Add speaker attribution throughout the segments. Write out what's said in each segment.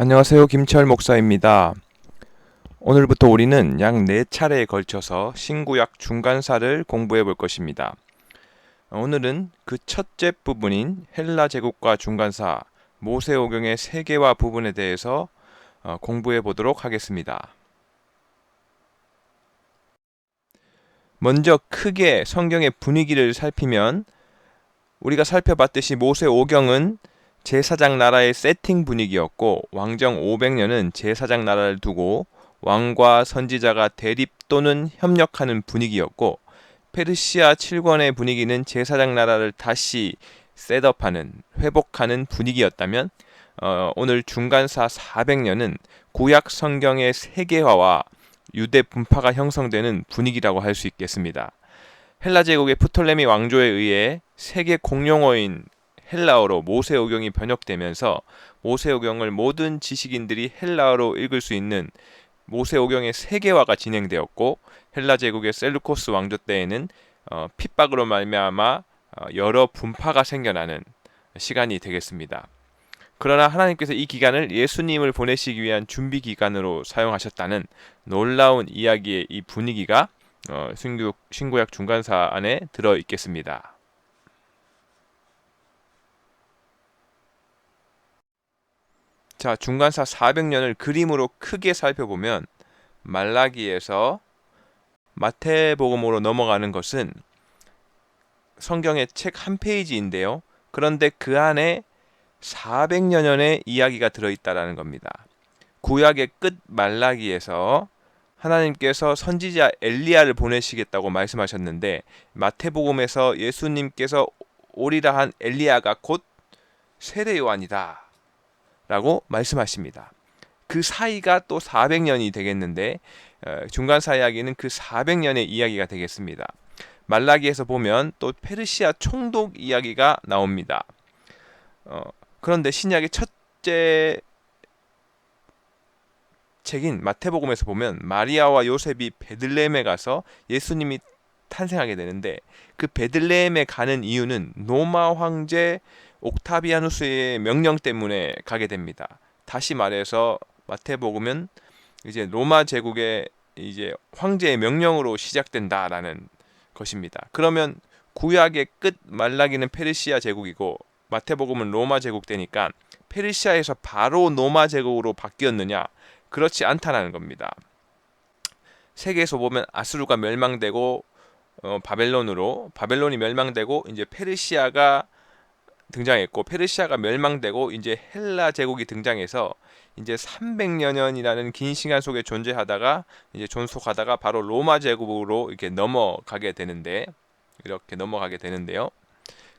Speaker 1: 안녕하세요. 김철 목사입니다. 오늘부터 우리는 약 4차례에 걸쳐서 신구약 중간사를 공부해 볼 것입니다. 오늘은 그 첫째 부분인 헬라 제국과 중간사 모세오경의 세계화 부분에 대해서 공부해 보도록 하겠습니다. 먼저 크게 성경의 분위기를 살피면 우리가 살펴봤듯이 모세오경은 제사장 나라의 세팅 분위기였고, 왕정 500년은 제사장 나라를 두고 왕과 선지자가 대립 또는 협력하는 분위기였고, 페르시아 7권의 분위기는 제사장 나라를 다시 셋업하는, 회복하는 분위기였다면, 오늘 중간사 400년은 구약 성경의 세계화와 유대 분파가 형성되는 분위기라고 할 수 있겠습니다. 헬라 제국의 프톨레미 왕조에 의해 세계 공용어인 헬라어로 모세오경이 번역되면서 모세오경을 모든 지식인들이 헬라어로 읽을 수 있는 모세오경의 세계화가 진행되었고, 헬라 제국의 셀루코스 왕조 때에는 핍박으로 말미암아 여러 분파가 생겨나는 시간이 되겠습니다. 그러나 하나님께서 이 기간을 예수님을 보내시기 위한 준비 기간으로 사용하셨다는 놀라운 이야기의 이 분위기가 신구약 중간사 안에 들어 있겠습니다. 자, 중간사 400년을 그림으로 크게 살펴보면 말라기에서 마태복음으로 넘어가는 것은 성경의 책 한 페이지인데요. 그런데 그 안에 400여 년의 이야기가 들어있다라는 겁니다. 구약의 끝 말라기에서 하나님께서 선지자 엘리야를 보내시겠다고 말씀하셨는데, 마태복음에서 예수님께서 오리라 한 엘리야가 곧 세례 요한이다 라고 말씀하십니다. 그 사이가 또 400년이 되겠는데, 중간사 이야기는 그 400년의 이야기가 되겠습니다. 말라기에서 보면 또 페르시아 총독 이야기가 나옵니다. 그런데 신약의 첫째 책인 마태복음에서 보면 마리아와 요셉이 베들레헴에 가서 예수님이 탄생하게 되는데, 그 베들레헴에 가는 이유는 로마 황제 옥타비아누스의 명령 때문에 가게 됩니다. 다시 말해서 마태복음은 이제 로마 제국의 이제 황제의 명령으로 시작된다라는 것입니다. 그러면 구약의 끝 말라기는 페르시아 제국이고 마태복음은 로마 제국 되니까 페르시아에서 바로 로마 제국으로 바뀌었느냐? 그렇지 않다는 겁니다. 세계에서 보면 아수르가 멸망되고 바벨론이 멸망되고 이제 페르시아가 등장했고, 페르시아가 멸망되고 이제 헬라 제국이 등장해서 이제 300여 년이라는 긴 시간 속에 존속하다가 바로 로마 제국으로 이렇게 넘어가게 되는데요.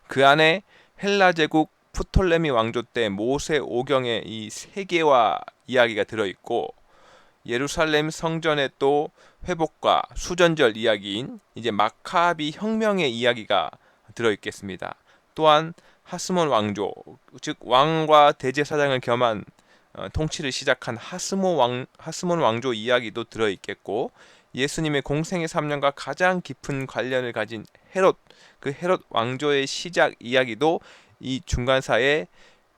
Speaker 1: 그 안에 헬라 제국 프톨레미 왕조 때 모세 오경의 이 세계화 이야기가 들어있고, 예루살렘 성전의 또 회복과 수전절 이야기인 이제 마카비 혁명의 이야기가 들어있겠습니다. 또한 하스몬 왕조, 즉 왕과 대제사장을 겸한 통치를 시작한 하스몬 왕조 이야기도 들어있겠고, 예수님의 공생의 3년과 가장 깊은 관련을 가진 그 헤롯 왕조의 시작 이야기도 이 중간사에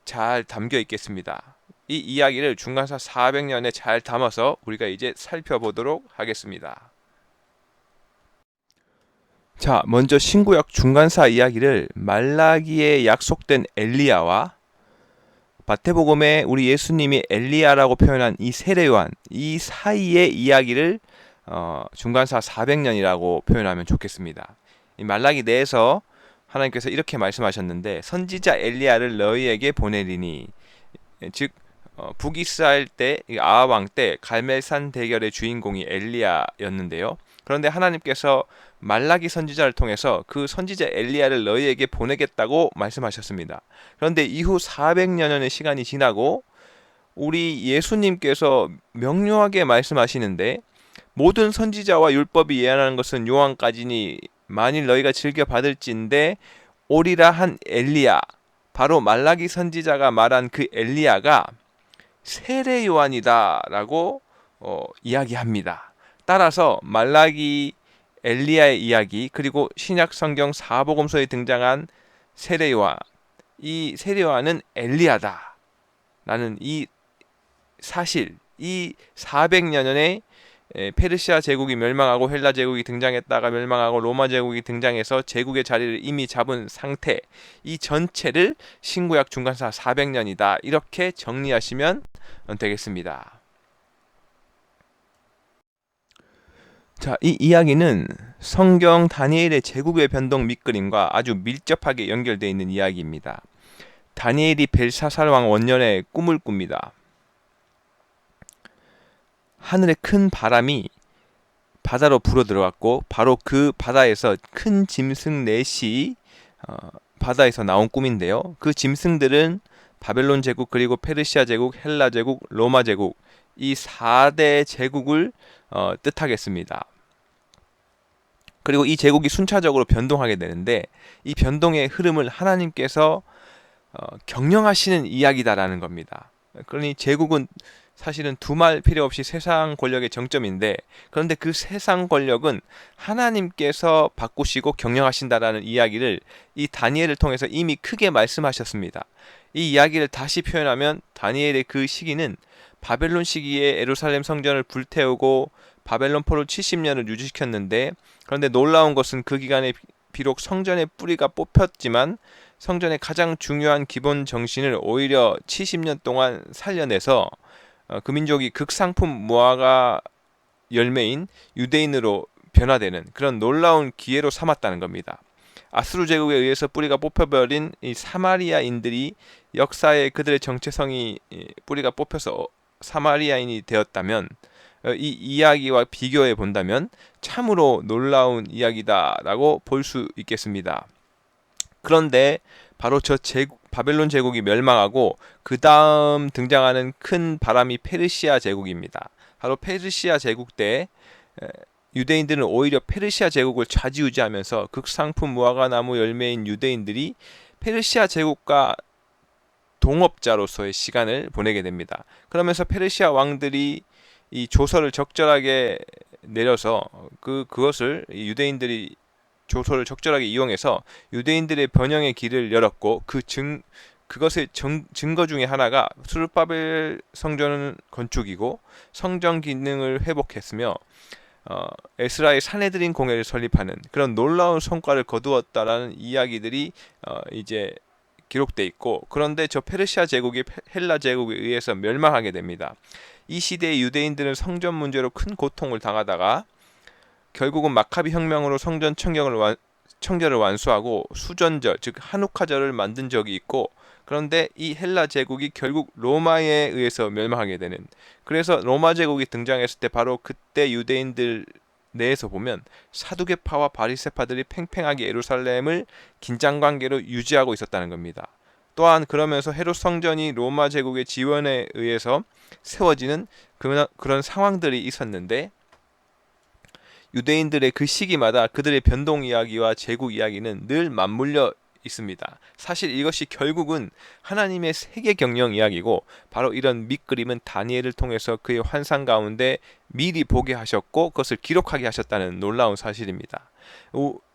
Speaker 1: 잘 담겨 있겠습니다. 이 이야기를 중간사 400년에 잘 담아서 우리가 이제 살펴보도록 하겠습니다. 자, 먼저 신구약 중간사 이야기를 말라기에 약속된 엘리야와 마태복음에 우리 예수님이 엘리야라고 표현한 이 세례 요한, 이 사이의 이야기를 중간사 400년이라고 표현하면 좋겠습니다. 이 말라기 내에서 하나님께서 이렇게 말씀하셨는데, 선지자 엘리야를 너희에게 보내리니, 즉 북이스라엘 때 아합 왕 때 갈멜산 대결의 주인공이 엘리야였는데요. 그런데 하나님께서 말라기 선지자를 통해서 그 선지자 엘리야를 너희에게 보내겠다고 말씀하셨습니다. 그런데 이후 400여 년의 시간이 지나고 우리 예수님께서 명료하게 말씀하시는데, 모든 선지자와 율법이 예언하는 것은 요한까지니 만일 너희가 즐겨 받을진대 오리라 한 엘리야, 바로 말라기 선지자가 말한 그 엘리야가 세례 요한이다라고 이야기합니다. 따라서 말라기, 엘리야의 이야기, 그리고 신약 성경 사복음서에 등장한 세례 요한, 이 세례 요한은 엘리야다라는 이 사실, 이 400년에 페르시아 제국이 멸망하고 헬라 제국이 등장했다가 멸망하고 로마 제국이 등장해서 제국의 자리를 이미 잡은 상태, 이 전체를 신구약 중간사 400년이다. 이렇게 정리하시면 되겠습니다. 자, 이 이야기는 성경 다니엘의 제국의 변동 밑그림과 아주 밀접하게 연결되어 있는 이야기입니다. 다니엘이 벨사살 왕 원년에 꿈을 꿉니다. 하늘에 큰 바람이 바다로 불어 들어왔고 바로 그 바다에서 큰 짐승 넷이 바다에서 나온 꿈인데요. 그 짐승들은 바벨론 제국, 그리고 페르시아 제국, 헬라 제국, 로마 제국, 이 4대 제국을 뜻하겠습니다. 그리고 이 제국이 순차적으로 변동하게 되는데, 이 변동의 흐름을 하나님께서 경영하시는 이야기다라는 겁니다. 그러니 제국은 사실은 두말 필요 없이 세상 권력의 정점인데, 그런데 그 세상 권력은 하나님께서 바꾸시고 경영하신다라는 이야기를 이 다니엘을 통해서 이미 크게 말씀하셨습니다. 이 이야기를 다시 표현하면 다니엘의 그 시기는 바벨론 시기에 예루살렘 성전을 불태우고 바벨론 포로 70년을 유지시켰는데, 그런데 놀라운 것은 그 기간에 비록 성전의 뿌리가 뽑혔지만 성전의 가장 중요한 기본 정신을 오히려 70년 동안 살려내서 그 민족이 극상품 무화과 열매인 유대인으로 변화되는 그런 놀라운 기회로 삼았다는 겁니다. 아수르 제국에 의해서 뿌리가 뽑혀버린 이 사마리아인들이 역사에 그들의 정체성이 뿌리가 뽑혀서 사마리아인이 되었다면, 이 이야기와 비교해 본다면 참으로 놀라운 이야기다라고 볼 수 있겠습니다. 그런데 바로 저 바벨론 제국이 멸망하고 그 다음 등장하는 큰 바람이 페르시아 제국입니다. 바로 페르시아 제국 때 유대인들은 오히려 페르시아 제국을 좌지우지하면서 극상품 무화과 나무 열매인 유대인들이 페르시아 제국과 동업자로서의 시간을 보내게 됩니다. 그러면서 페르시아 왕들이 이 조서를 적절하게 내려서 그것을 유대인들이 조서를 적절하게 이용해서 유대인들의 번영의 길을 열었고, 그것의 증거 중에 하나가 수르바벨 성전 건축이고 성전 기능을 회복했으며 에스라의 산헤드린 공회를 설립하는 그런 놀라운 성과를 거두었다라는 이야기들이 이제 기록돼 있고, 그런데 저 페르시아 제국이 헬라 제국에 의해서 멸망하게 됩니다. 이 시대의 유대인들은 성전 문제로 큰 고통을 당하다가 결국은 마카비 혁명으로 성전 청결을 완수하고 수전절, 즉 하누카절을 만든 적이 있고, 그런데 이 헬라 제국이 결국 로마에 의해서 멸망하게 되는, 그래서 로마 제국이 등장했을 때 바로 그때 유대인들 내에서 보면 사두개파와 바리새파들이 팽팽하게 예루살렘을 긴장관계로 유지하고 있었다는 겁니다. 또한 그러면서 헤롯 성전이 로마 제국의 지원에 의해서 세워지는 그런 상황들이 있었는데, 유대인들의 그 시기마다 그들의 변동 이야기와 제국 이야기는 늘 맞물려 있습니다. 사실 이것이 결국은 하나님의 세계 경영 이야기고, 바로 이런 밑그림은 다니엘을 통해서 그의 환상 가운데 미리 보게 하셨고 그것을 기록하게 하셨다는 놀라운 사실입니다.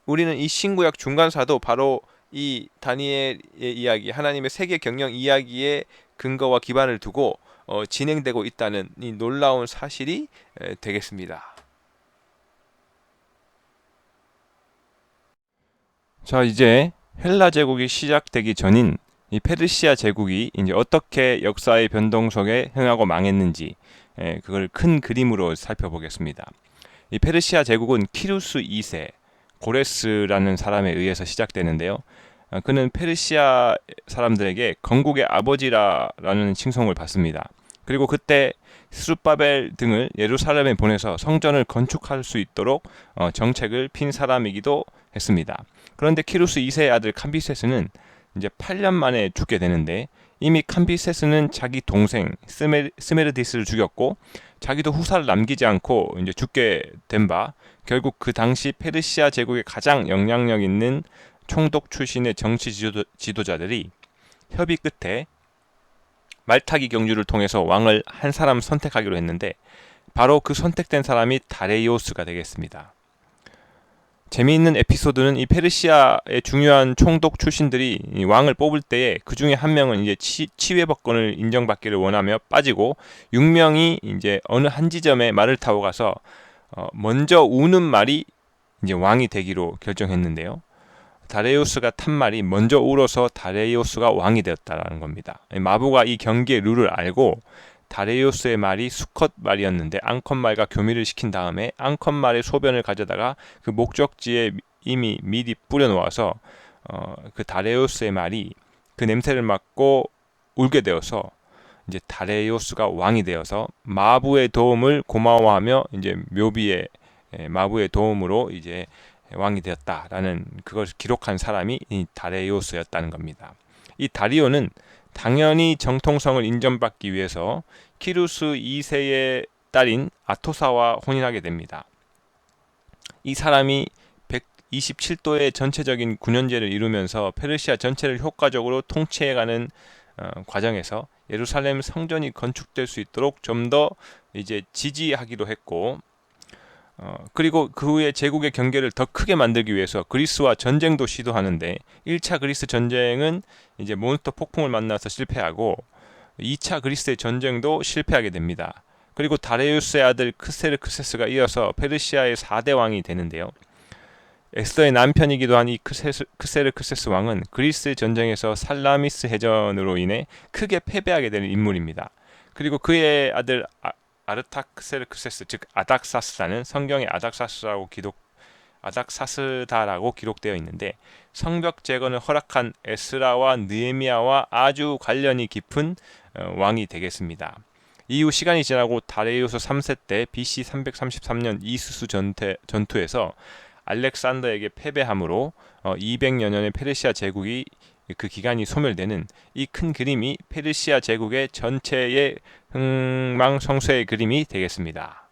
Speaker 1: 우리는 이 신구약 중간사도 바로 이 다니엘의 이야기, 하나님의 세계 경영 이야기에 근거와 기반을 두고 진행되고 있다는 이 놀라운 사실이 되겠습니다. 자, 이제 헬라 제국이 시작되기 전인 이 페르시아 제국이 이제 어떻게 역사의 변동 속에 흥하고 망했는지, 그걸 큰 그림으로 살펴보겠습니다. 이 페르시아 제국은 키루스 2세 고레스라는 사람에 의해서 시작되는데요. 그는 페르시아 사람들에게 건국의 아버지라는 칭송을 받습니다. 그리고 그때 스룹바벨 등을 예루살렘에 보내서 성전을 건축할 수 있도록 정책을 핀 사람이기도 했습니다. 그런데 키루스 2세의 아들 캄비세스는 이제 8년 만에 죽게 되는데, 이미 캄비세스는 자기 동생 스메르디스를 죽였고 자기도 후사를 남기지 않고 이제 죽게 된 바, 결국 그 당시 페르시아 제국의 가장 영향력 있는 총독 출신의 정치 지도자들이 협의 끝에 말타기 경주를 통해서 왕을 한 사람 선택하기로 했는데, 바로 그 선택된 사람이 다레이오스가 되겠습니다. 재미있는 에피소드는 이 페르시아의 중요한 총독 출신들이 이 왕을 뽑을 때에 그 중에 한 명은 이제 치외법권을 인정받기를 원하며 빠지고 6명이 이제 어느 한 지점에 말을 타고 가서 먼저 우는 말이 이제 왕이 되기로 결정했는데요. 다레이오스가 탄 말이 먼저 울어서 다레이오스가 왕이 되었다라는 겁니다. 마부가 이 경기의 룰을 알고 다레이오스의 말이 수컷 말이었는데 앙컷 말과 교미를 시킨 다음에 앙컷 말의 소변을 가져다가 그 목적지에 이미 미리 뿌려 놓아서 그 다레이오스의 말이 그 냄새를 맡고 울게 되어서 이제 다레이오스가 왕이 되어서 마부의 도움을 고마워하며 이제 묘비의 마부의 도움으로 이제 왕이 되었다라는 그것을 기록한 사람이 이 다레이오스였다는 겁니다. 이 다리오는 당연히 정통성을 인정받기 위해서 키루스 2세의 딸인 아토사와 혼인하게 됩니다. 이 사람이 127도의 전체적인 9년제를 이루면서 페르시아 전체를 효과적으로 통치해가는 과정에서 예루살렘 성전이 건축될 수 있도록 좀 더 이제 지지하기도 했고, 그리고 그 후에 제국의 경계를 더 크게 만들기 위해서 그리스와 전쟁도 시도하는데 1차 그리스 전쟁은 이제 몬스터 폭풍을 만나서 실패하고 2차 그리스의 전쟁도 실패하게 됩니다. 그리고 다레우스의 아들 크세르크세스가 이어서 페르시아의 4대 왕이 되는데요. 에스더의 남편이기도 한 이 크세르크세스 왕은 그리스 전쟁에서 살라미스 해전으로 인해 크게 패배하게 되는 인물입니다. 그리고 그의 아들 아르타크세르크세스, 즉 아닥사스다는 성경의 아닥사스다라고 기록되어 있는데 성벽 재건을 허락한 에스라와 느헤미야와 아주 관련이 깊은 왕이 되겠습니다. 이후 시간이 지나고 다레이오스 3세 때 BC 333년 이수수 전투에서 알렉산더에게 패배함으로 200여 년의 페르시아 제국이 그 기간이 소멸되는 이 큰 그림이 페르시아 제국의 전체의 흥망성쇠의 그림이 되겠습니다.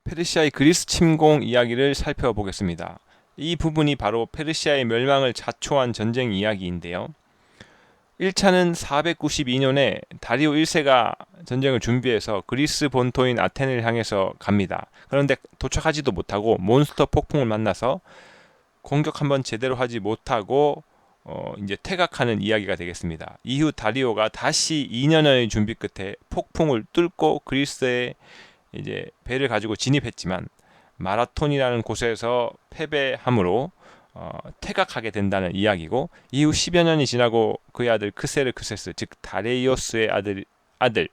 Speaker 1: 페르시아의 그리스 침공 이야기를 살펴보겠습니다. 이 부분이 바로 페르시아의 멸망을 자초한 전쟁 이야기인데요. 1차는 492년에 다리오 1세가 전쟁을 준비해서 그리스 본토인 아테네를 향해서 갑니다. 그런데 도착하지도 못하고 몬스터 폭풍을 만나서 공격 한번 제대로 하지 못하고 이제 퇴각하는 이야기가 되겠습니다. 이후 다리오가 다시 2년의 준비 끝에 폭풍을 뚫고 그리스에 이제 배를 가지고 진입했지만 마라톤이라는 곳에서 패배함으로 퇴각하게 된다는 이야기고, 이후 10여 년이 지나고 그의 아들 크세르크세스, 즉 다레이오스의 아들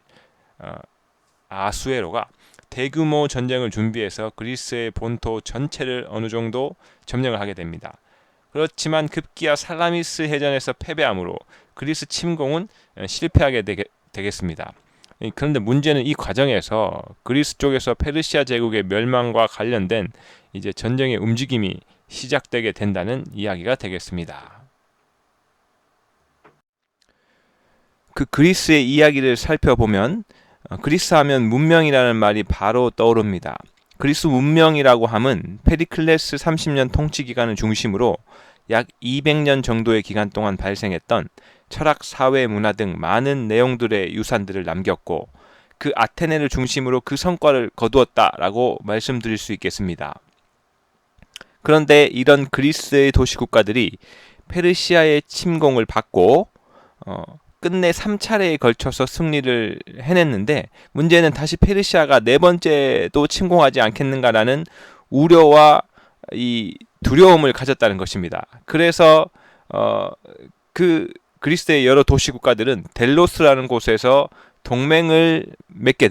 Speaker 1: 아수에로가 대규모 전쟁을 준비해서 그리스의 본토 전체를 어느 정도 점령을 하게 됩니다. 그렇지만 급기야 살라미스 해전에서 패배함으로 그리스 침공은 실패하게 되겠습니다. 그런데 문제는 이 과정에서 그리스 쪽에서 페르시아 제국의 멸망과 관련된 이제 전쟁의 움직임이 시작되게 된다는 이야기가 되겠습니다. 그 그리스의 이야기를 살펴보면 그리스 하면 문명이라는 말이 바로 떠오릅니다. 그리스 문명이라고 함은 페리클레스 30년 통치 기간을 중심으로 약 200년 정도의 기간 동안 발생했던 철학, 사회, 문화 등 많은 내용들의 유산들을 남겼고 그 아테네를 중심으로 그 성과를 거두었다라고 말씀드릴 수 있겠습니다. 그런데 이런 그리스의 도시국가들이 페르시아의 침공을 받고 끝내 3차례에 걸쳐서 승리를 해냈는데 문제는 다시 페르시아가 네 번째도 침공하지 않겠는가라는 우려와 이 두려움을 가졌다는 것입니다. 그래서 그 그리스의 여러 도시국가들은 델로스라는 곳에서 동맹을 맺게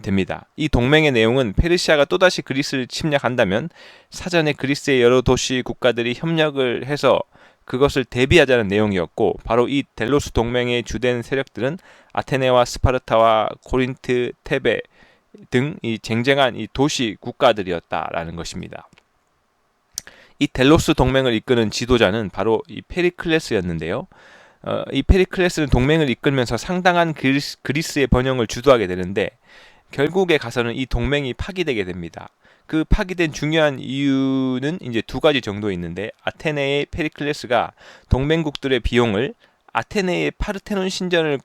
Speaker 1: 됩니다. 이 동맹의 내용은 페르시아가 또다시 그리스를 침략한다면 사전에 그리스의 여러 도시 국가들이 협력을 해서 그것을 대비하자는 내용이었고, 바로 이 델로스 동맹의 주된 세력들은 아테네와 스파르타와 코린트, 테베 등 이 쟁쟁한 이 도시 국가들이었다라는 것입니다. 이 델로스 동맹을 이끄는 지도자는 바로 이 페리클레스였는데요. 이 페리클레스는 동맹을 이끌면서 상당한 그리스의 번영을 주도하게 되는데 결국에 가서는 이 동맹이 파기되게 됩니다. 그 파기된 중요한 이유는 이제 두 가지 정도 있는데, 아테네의 페리클레스가 동맹국들의 비용을 아테네의 파르테논 신전을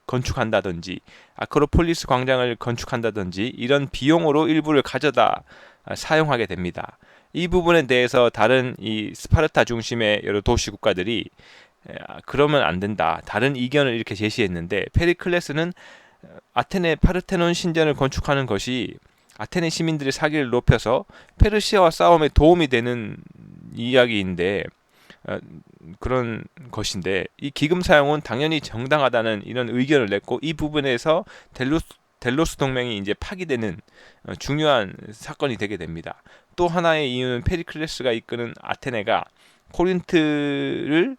Speaker 1: 건축한다든지 아크로폴리스 광장을 건축한다든지 이런 비용으로 일부를 가져다 사용하게 됩니다. 이 부분에 대해서 다른 이 스파르타 중심의 여러 도시 국가들이 그러면 안 된다, 다른 이견을 이렇게 제시했는데, 페리클레스는 아테네 파르테논 신전을 건축하는 것이 아테네 시민들의 사기를 높여서 페르시아와 싸움에 도움이 되는 이야기인데, 그런 것인데, 이 기금 사용은 당연히 정당하다는 이런 의견을 냈고, 이 부분에서 델로스 동맹이 이제 파기되는 중요한 사건이 되게 됩니다. 또 하나의 이유는 페리클레스가 이끄는 아테네가 코린트를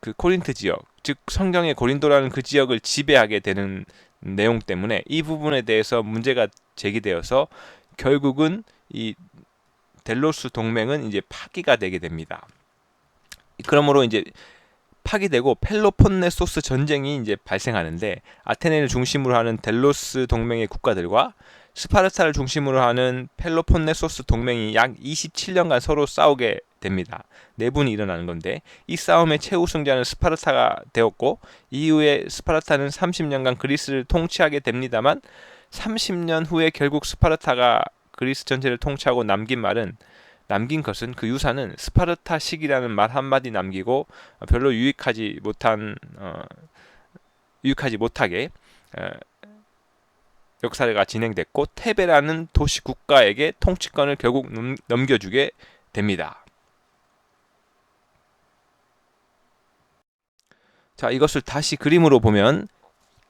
Speaker 1: 그 코린트 지역, 즉 성경의 고린도라는 그 지역을 지배하게 되는 내용 때문에 이 부분에 대해서 문제가 제기되어서 결국은 이 델로스 동맹은 이제 파기가 되게 됩니다. 그러므로 이제 파기되고 펠로폰네소스 전쟁이 이제 발생하는데, 아테네를 중심으로 하는 델로스 동맹의 국가들과 스파르타를 중심으로 하는 펠로폰네소스 동맹이 약 27년간 서로 싸우게 됩니다. 내분이 일어나는 건데, 이 싸움의 최우승자는 스파르타가 되었고, 이후에 스파르타는 30년간 그리스를 통치하게 됩니다만, 30년 후에 결국 스파르타가 그리스 전체를 통치하고 남긴 것은, 그 유산은 스파르타식이라는 말 한마디 남기고 별로 유익하지 못하게 역사가 진행됐고, 테베라는 도시 국가에게 통치권을 결국 넘겨주게 됩니다. 자, 이것을 다시 그림으로 보면,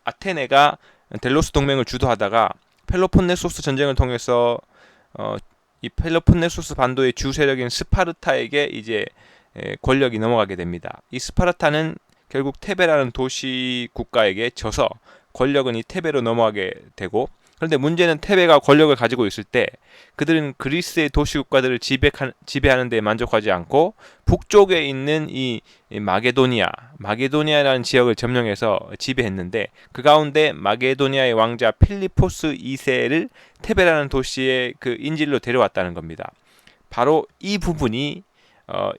Speaker 1: 아테네가 델로스 동맹을 주도하다가 펠로폰네소스 전쟁을 통해서 이 펠로폰네소스 반도의 주 세력인 스파르타에게 이제 권력이 넘어가게 됩니다. 이 스파르타는 결국 테베라는 도시 국가에게 져서 권력은 이 테베로 넘어가게 되고, 그런데 문제는 테베가 권력을 가지고 있을 때 그들은 그리스의 도시 국가들을 지배하는 데 만족하지 않고 북쪽에 있는 이 마게도니아라는 지역을 점령해서 지배했는데, 그 가운데 마게도니아의 왕자 필리포스 2세를 테베라는 도시의 그 인질로 데려왔다는 겁니다. 바로 이 부분이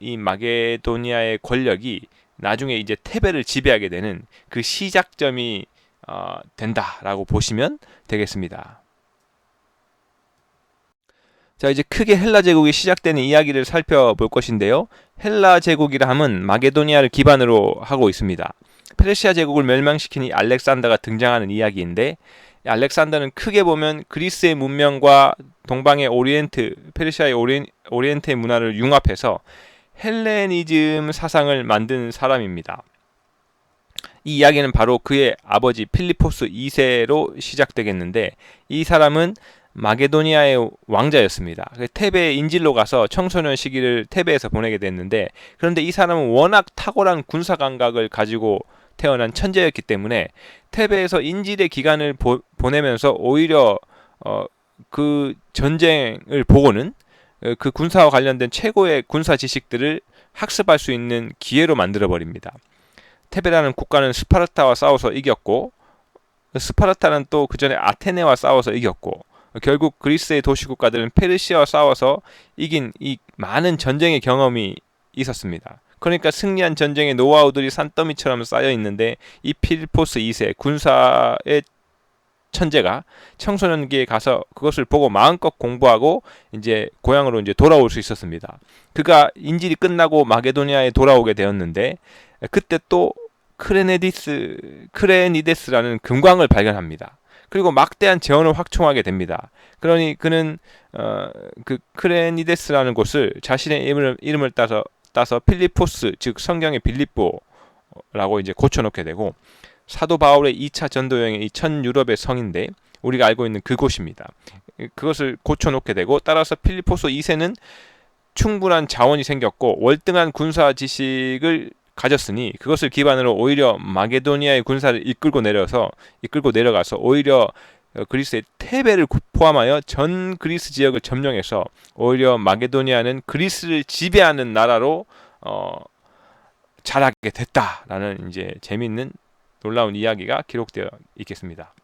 Speaker 1: 이 마게도니아의 권력이 나중에 이제 테베를 지배하게 되는 그 시작점이 된다라고 보시면 되겠습니다. 자, 이제 크게 헬라 제국이 시작되는 이야기를 살펴볼 것인데요. 헬라 제국이라 함은 마게도니아를 기반으로 하고 있습니다. 페르시아 제국을 멸망시킨 이 알렉산더가 등장하는 이야기인데, 알렉산더는 크게 보면 그리스의 문명과 동방의 페르시아의 오리엔트의 문화를 융합해서 헬레니즘 사상을 만든 사람입니다. 이 이야기는 바로 그의 아버지 필리포스 2세로 시작되겠는데, 이 사람은 마게도니아의 왕자였습니다. 테베의 인질로 가서 청소년 시기를 테베에서 보내게 됐는데, 그런데 이 사람은 워낙 탁월한 군사 감각을 가지고 태어난 천재였기 때문에 테베에서 인질의 기간을 보내면서 오히려 그 전쟁을 보고는 그 군사와 관련된 최고의 군사 지식들을 학습할 수 있는 기회로 만들어버립니다. 테베라는 국가는 스파르타와 싸워서 이겼고, 스파르타는 또 그 전에 아테네와 싸워서 이겼고, 결국 그리스의 도시국가들은 페르시아와 싸워서 이긴 이 많은 전쟁의 경험이 있었습니다. 그러니까 승리한 전쟁의 노하우들이 산더미처럼 쌓여 있는데, 이 필리포스 2세 군사의 천재가 청소년기에 가서 그것을 보고 마음껏 공부하고 이제 고향으로 이제 돌아올 수 있었습니다. 그가 인질이 끝나고 마게도니아에 돌아오게 되었는데, 그때 또 크레니데스라는 금광을 발견합니다. 그리고 막대한 재원을 확충하게 됩니다. 그러니 그는 그 크레니데스라는 곳을 자신의 이름을 따서 필리포스, 즉 성경의 빌립보라고 이제 고쳐놓게 되고, 사도 바울의 2차 전도 여행의 이 천 유럽의 성인데 우리가 알고 있는 그곳입니다. 그것을 고쳐놓게 되고, 따라서 필리포스 2세는 충분한 자원이 생겼고 월등한 군사 지식을 가졌으니, 그것을 기반으로 오히려 마게도니아의 군사를 이끌고 내려가서 오히려 그리스의 테베를 포함하여 전 그리스 지역을 점령해서 오히려 마게도니아는 그리스를 지배하는 나라로 자라게 됐다라는 이제 재미있는 놀라운 이야기가 기록되어 있겠습니다.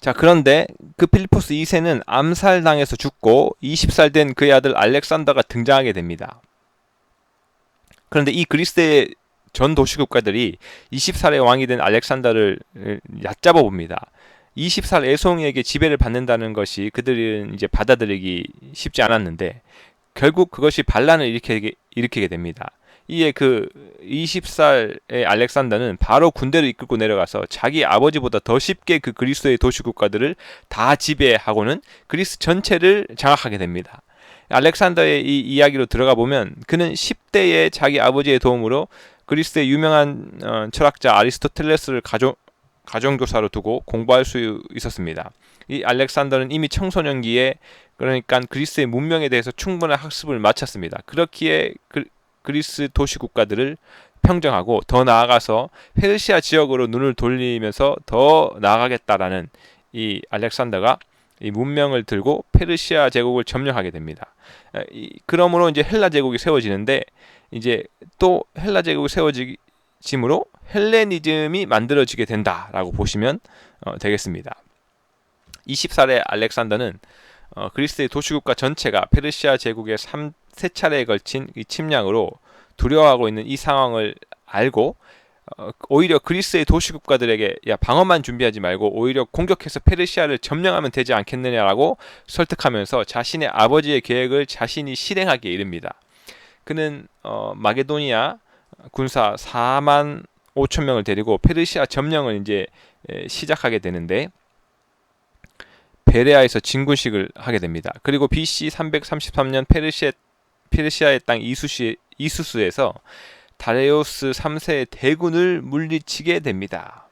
Speaker 1: 자, 그런데 그 필리포스 2세는 암살당해서 죽고 20살 된 그의 아들 알렉산더가 등장하게 됩니다. 그런데 이 그리스의 전 도시국가들이 20살의 왕이 된 알렉산더를 얕잡아 봅니다. 20살 애송이에게 지배를 받는다는 것이 그들은 이제 받아들이기 쉽지 않았는데 결국 그것이 반란을 일으키게 됩니다. 이에 그 20살의 알렉산더는 바로 군대를 이끌고 내려가서 자기 아버지보다 더 쉽게 그 그리스의 도시 국가들을 다 지배하고는 그리스 전체를 장악하게 됩니다. 알렉산더의 이 이야기로 들어가 보면 그는 10대에 자기 아버지의 도움으로 그리스의 유명한 철학자 아리스토텔레스를 가정교사로 두고 공부할 수 있었습니다. 이 알렉산더는 이미 청소년기에 그러니까 그리스의 문명에 대해서 충분한 학습을 마쳤습니다. 그렇기에 그리스 도시 국가들을 평정하고 더 나아가서 페르시아 지역으로 눈을 돌리면서 더 나아가겠다라는 이 알렉산더가 이 문명을 들고 페르시아 제국을 점령하게 됩니다. 그러므로 이제 헬라 제국이 세워지는데 이제 또 헬라 제국이 세워짐으로 헬레니즘이 만들어지게 된다라고 보시면 되겠습니다. 20살의 알렉산더는 그리스의 도시국가 전체가 페르시아 제국의 3차례에 걸친 이 침략으로 두려워하고 있는 이 상황을 알고 오히려 그리스의 도시국가들에게 야 방어만 준비하지 말고 오히려 공격해서 페르시아를 점령하면 되지 않겠느냐라고 설득하면서 자신의 아버지의 계획을 자신이 실행하기에 이릅니다. 그는 마게도니아 군사 4만 5천 명을 데리고 페르시아 점령을 이제 시작하게 되는데 베레아에서 진군식을 하게 됩니다. 그리고 BC 333년 페르시아의 땅 이수스에서 다레오스 3세의 대군을 물리치게 됩니다.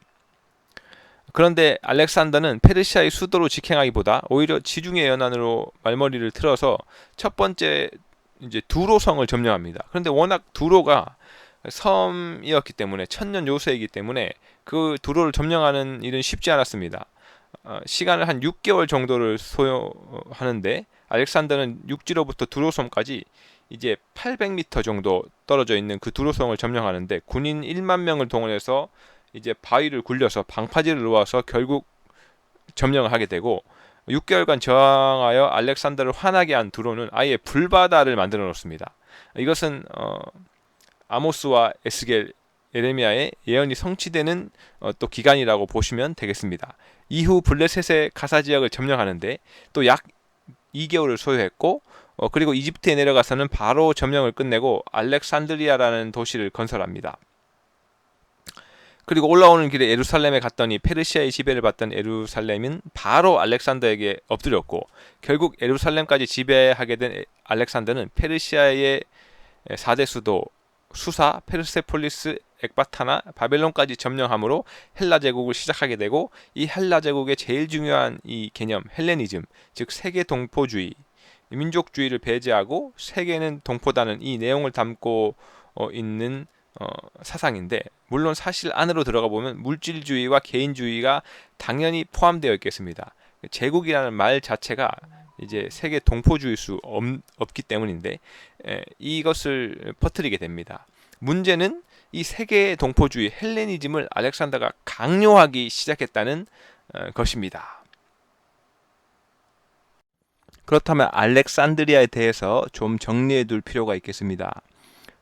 Speaker 1: 그런데 알렉산더는 페르시아의 수도로 직행하기보다 오히려 지중해 연안으로 말머리를 틀어서 첫 번째 이제 두로성을 점령합니다. 그런데 워낙 두로가 섬이었기 때문에 천년 요새이기 때문에 그 두로를 점령하는 일은 쉽지 않았습니다. 시간을 한 6개월 정도를 소요하는데 알렉산더는 육지로부터 두로섬까지 이제 800m 정도 떨어져 있는 그 두로섬을 점령하는데 군인 1만 명을 동원해서 이제 바위를 굴려서 방파제를 놓아서 결국 점령을 하게 되고 6개월간 저항하여 알렉산더를 화나게 한 두로는 아예 불바다를 만들어 놓습니다. 이것은 아모스와 에스겔, 예레미야의 예언이 성취되는 또 기간이라고 보시면 되겠습니다. 이후 블레셋의 가사 지역을 점령하는데 또 약 2개월을 소요했고 그리고 이집트에 내려가서는 바로 점령을 끝내고 알렉산드리아라는 도시를 건설합니다. 그리고 올라오는 길에 예루살렘에 갔더니 페르시아의 지배를 받던 예루살렘은 바로 알렉산더에게 엎드렸고 결국 예루살렘까지 지배하게 된 알렉산더는 페르시아의 4대 수도 수사, 페르세폴리스, 엑바타나, 바벨론까지 점령함으로 헬라 제국을 시작하게 되고 이 헬라 제국의 제일 중요한 이 개념 헬레니즘, 즉 세계 동포주의, 민족주의를 배제하고 세계는 동포다는 이 내용을 담고 있는 사상인데 물론 사실 안으로 들어가 보면 물질주의와 개인주의가 당연히 포함되어 있겠습니다. 제국이라는 말 자체가 이제 세계 동포주의일 수 없기 때문인데 이것을 퍼뜨리게 됩니다. 문제는 이 세계 동포주의 헬레니즘을 알렉산더가 강요하기 시작했다는 것입니다. 그렇다면 알렉산드리아에 대해서 좀 정리해 둘 필요가 있겠습니다.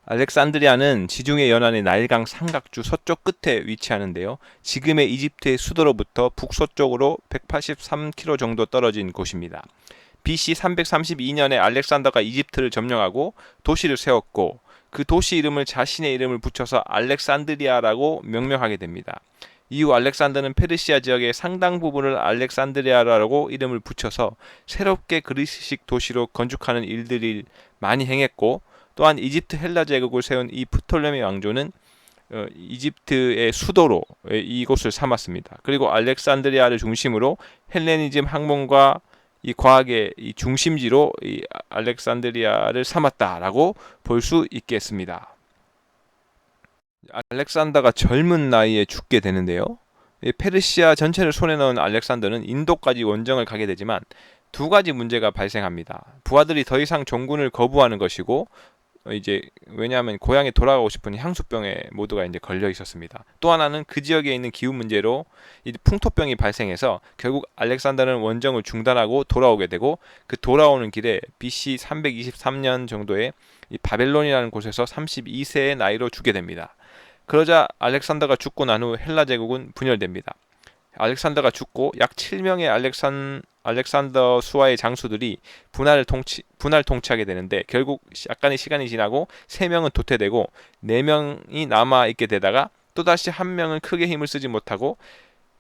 Speaker 1: 알렉산드리아는 지중해 연안의 나일강 삼각주 서쪽 끝에 위치하는데요. 지금의 이집트의 수도로부터 북서쪽으로 183km 정도 떨어진 곳입니다. BC 332년에 알렉산더가 이집트를 점령하고 도시를 세웠고 그 도시 이름을 자신의 이름을 붙여서 알렉산드리아라고 명명하게 됩니다. 이후 알렉산더는 페르시아 지역의 상당 부분을 알렉산드리아라고 이름을 붙여서 새롭게 그리스식 도시로 건축하는 일들을 많이 행했고 또한 이집트 헬라 제국을 세운 이 프톨레미 왕조는 이집트의 수도로 이곳을 삼았습니다. 그리고 알렉산드리아를 중심으로 헬레니즘 학문과 이 과학의 이 중심지로 이 알렉산드리아를 삼았다라고 볼 수 있겠습니다. 알렉산더가 젊은 나이에 죽게 되는데요. 페르시아 전체를 손에 넣은 알렉산더는 인도까지 원정을 가게 되지만 두 가지 문제가 발생합니다. 부하들이 더 이상 종군을 거부하는 것이고 이제 왜냐하면 고향에 돌아가고 싶은 향수병에 모두가 이제 걸려 있었습니다. 또 하나는 그 지역에 있는 기후 문제로 이 풍토병이 발생해서 결국 알렉산더는 원정을 중단하고 돌아오게 되고 그 돌아오는 길에 BC 323년 정도에 이 바벨론이라는 곳에서 32세의 나이로 죽게 됩니다. 그러자 알렉산더가 죽고 난 후 헬라 제국은 분열됩니다. 알렉산더가 죽고 약 7명의 알렉산더 수하의 장수들이 분할 통치하게 되는데, 결국 약간의 시간이 지나고 3명은 도태되고 4명이 남아있게 되다가 또다시 1명은 크게 힘을 쓰지 못하고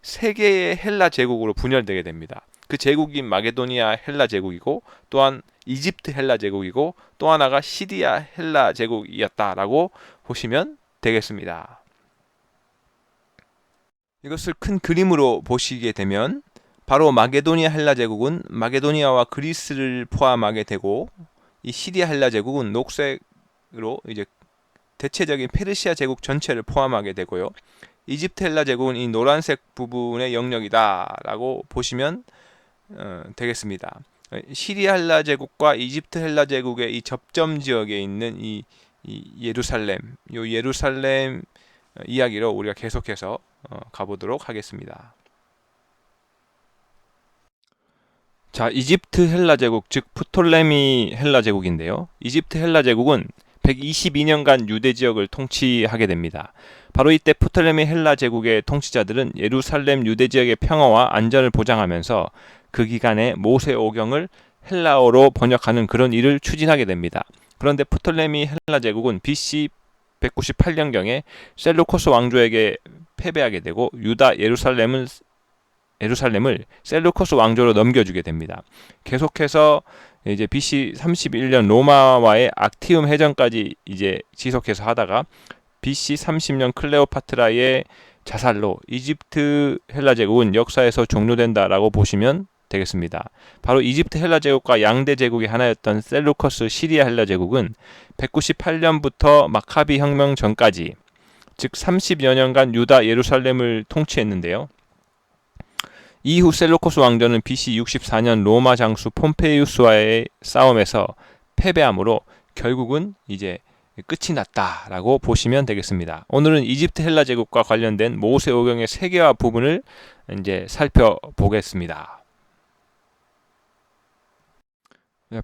Speaker 1: 3개의 헬라 제국으로 분열되게 됩니다. 그 제국이 마게도니아 헬라 제국이고, 또한 이집트 헬라 제국이고, 또 하나가 시리아 헬라 제국이었다라고 보시면 되겠습니다. 이것을 큰 그림으로 보시게 되면 바로 마게도니아 헬라 제국은 마게도니아와 그리스를 포함하게 되고, 이 시리아 헬라 제국은 녹색으로 이제 대체적인 페르시아 제국 전체를 포함하게 되고요. 이집트 헬라 제국은 이 노란색 부분의 영역이다라고 보시면 되겠습니다. 시리아 헬라 제국과 이집트 헬라 제국의 이 접점 지역에 있는 이 예루살렘 이야기로 우리가 계속해서 가보도록 하겠습니다. 자, 이집트 헬라 제국, 즉 프톨레미 헬라 제국인데요. 이집트 헬라 제국은 122년간 유대 지역을 통치하게 됩니다. 바로 이때 프톨레미 헬라 제국의 통치자들은 예루살렘 유대 지역의 평화와 안전을 보장하면서 그 기간에 모세오경을 헬라어로 번역하는 그런 일을 추진하게 됩니다. 그런데 프톨레미 헬라 제국은 BC 198년경에 셀루코스 왕조에게 패배하게 되고 유다 예루살렘을 셀루코스 왕조로 넘겨주게 됩니다. 계속해서 이제 BC 31년 로마와의 악티움 해전까지 이제 지속해서 하다가 BC 30년 클레오파트라의 자살로 이집트 헬라 제국은 역사에서 종료된다라고 보시면 되겠습니다. 바로 이집트 헬라 제국과 양대 제국의 하나였던 셀루커스 시리아 헬라 제국은 198년부터 마카비 혁명 전까지, 즉 30여 년간 유다 예루살렘을 통치했는데요. 이후 셀루코스 왕조는 BC 64년 로마 장수 폼페이우스와의 싸움에서 패배함으로 결국은 이제 끝이 났다라고 보시면 되겠습니다. 오늘은 이집트 헬라 제국과 관련된 모세오경의 세계화 부분을 이제 살펴보겠습니다.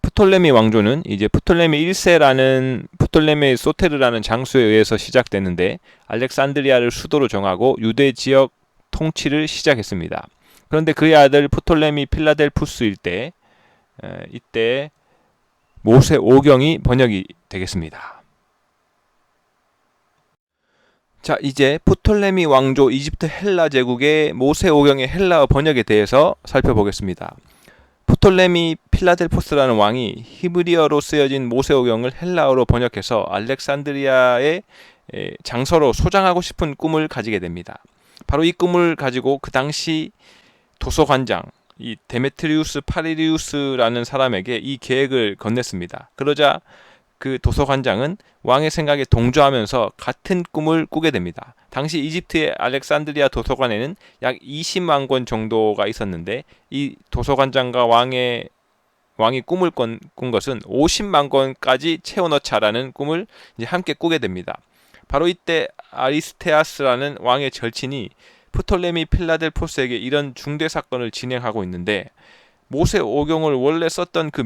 Speaker 1: 프톨레미 왕조는 이제 프톨레미 1세라는 프톨레미 소테르라는 장수에 의해서 시작되는데, 알렉산드리아를 수도로 정하고 유대 지역 통치를 시작했습니다. 그런데 그의 아들 프톨레미 필라델푸스 이때 모세오경이 번역이 되겠습니다. 자, 이제 프톨레미 왕조 이집트 헬라 제국의 모세오경의 헬라어 번역에 대해서 살펴보겠습니다. 프톨레미 필라델포스라는 왕이 히브리어로 쓰여진 모세오경을 헬라어로 번역해서 알렉산드리아의 장서로 소장하고 싶은 꿈을 가지게 됩니다. 바로 이 꿈을 가지고 그 당시 도서관장 이 데메트리우스 파리리우스라는 사람에게 이 계획을 건넸습니다. 그러자 그 도서관장은 왕의 생각에 동조하면서 같은 꿈을 꾸게 됩니다. 당시 이집트의 알렉산드리아 도서관에는 약 20만 권 정도가 있었는데, 이 도서관장과 왕이 꿈을 꾼 것은 50만 권까지 채워넣자라는 꿈을 이제 함께 꾸게 됩니다. 바로 이때 아리스테아스라는 왕의 절친이 프톨레미 필라델포스에게 이런 중대 사건을 진행하고 있는데, 모세오경을 원래 썼던 그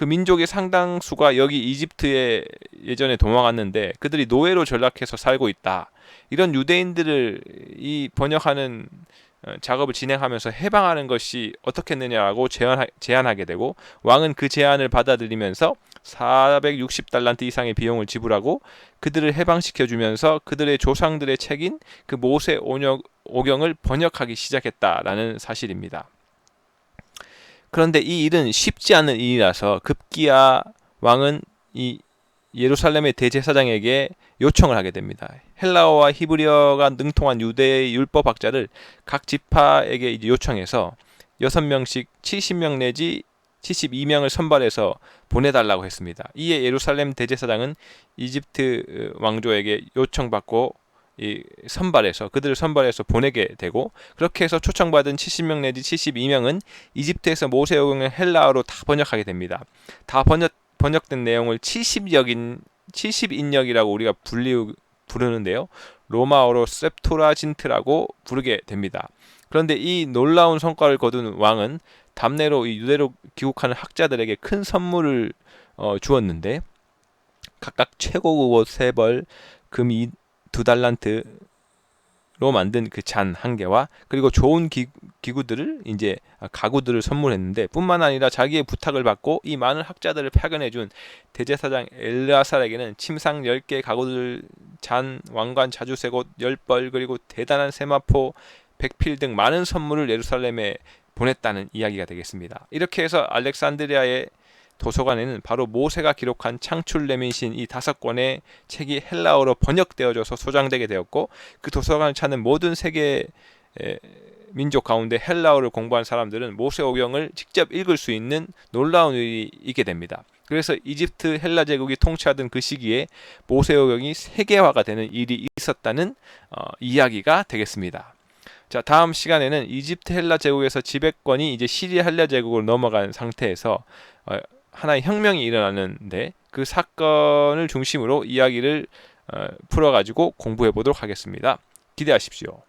Speaker 1: 민족의 상당수가 여기 이집트에 예전에 도망왔는데 그들이 노예로 전락해서 살고 있다. 이런 유대인들을 이 번역하는 작업을 진행하면서 해방하는 것이 어떻겠느냐라고 제안하게 되고, 왕은 그 제안을 받아들이면서 460달란트 이상의 비용을 지불하고 그들을 해방시켜주면서 그들의 조상들의 책인 그 모세오경을 번역하기 시작했다라는 사실입니다. 그런데 이 일은 쉽지 않은 일이라서 급기야 왕은 이 예루살렘의 대제사장에게 요청을 하게 됩니다. 헬라어와 히브리어가 능통한 유대의 율법학자를 각 지파에게 이제 요청해서 6명씩 70명 내지 72명을 선발해서 보내달라고 했습니다. 이에 예루살렘 대제사장은 이집트 왕조에게 요청받고 그들을 선발해서 보내게 되고, 그렇게 해서 초청받은 70명 내지 72명은 이집트에서 모세오경을 헬라어로 다 번역하게 됩니다. 다 번역된 내용을 70인역이라고 우리가 부르는데요. 로마어로 셉토라진트라고 부르게 됩니다. 그런데 이 놀라운 성과를 거둔 왕은 답례로 이 유대로 귀국하는 학자들에게 큰 선물을 주었는데, 각각 최고급 옷 3벌, 금 2달란트, 만든 그 잔 한 개와 그리고 좋은 기구들을 이제 가구들을 선물했는데, 뿐만 아니라 자기의 부탁을 받고 이 많은 학자들을 파견해준 대제사장 엘르아살에게는 침상 10개, 가구들, 잔, 왕관, 자주색옷 10벌, 그리고 대단한 세마포, 백필 등 많은 선물을 예루살렘에 보냈다는 이야기가 되겠습니다. 이렇게 해서 알렉산드리아의 도서관에는 바로 모세가 기록한 창출레민신 이 5권의 책이 헬라어로 번역되어져서 소장되게 되었고, 그 도서관을 찾는 모든 세계 민족 가운데 헬라어를 공부한 사람들은 모세오경을 직접 읽을 수 있는 놀라운 일이 있게 됩니다. 그래서 이집트 헬라 제국이 통치하던 그 시기에 모세오경이 세계화가 되는 일이 있었다는 이야기가 되겠습니다. 자, 다음 시간에는 이집트 헬라 제국에서 지배권이 이제 시리아 헬라 제국으로 넘어간 상태에서 하나의 혁명이 일어나는데, 그 사건을 중심으로 이야기를 풀어가지고 공부해 보도록 하겠습니다. 기대하십시오.